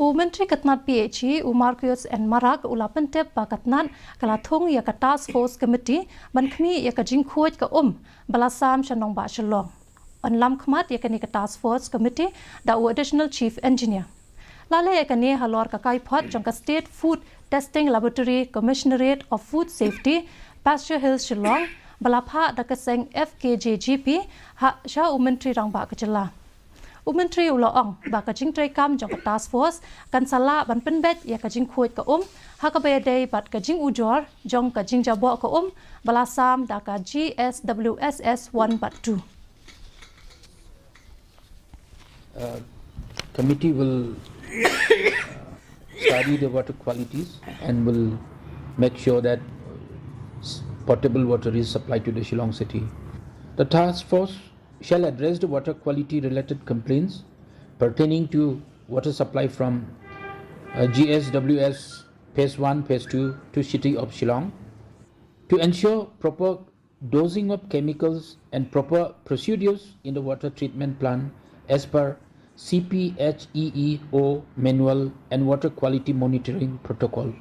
Menteri Tnat PHE Marcus and Marak ulapentep pa Tnat kala Thung ya ka task force committee ban khmi ya ka jingkhuaj ka balasam shanong ba shalong on lam khmat ya ka ni ka task force committee da additional chief engineer lale ya ka ne halor ka kai phat jong ka state food testing laboratory commissionerate of food safety Pasture Hills Shillong balapha da ka seng FKJGP ha sha Menteri rang ba ka jala Menteri Ulaong ba ka jing tray kam jong ka task force kan sala ban penbet ya ka jing khuaj ka ha ka bay day bat ka jing ujor jong ka jing jabo ka balasam da ka GSWSS 1 but 2 committee will study the water qualities and will make sure that potable water is supplied to the Shillong city. The task force shall address the water quality related complaints pertaining to water supply from GSWS Phase 1, Phase 2 to City of Shillong to ensure proper dosing of chemicals and proper procedures in the water treatment plant as per CPHEEO manual and water quality monitoring protocol.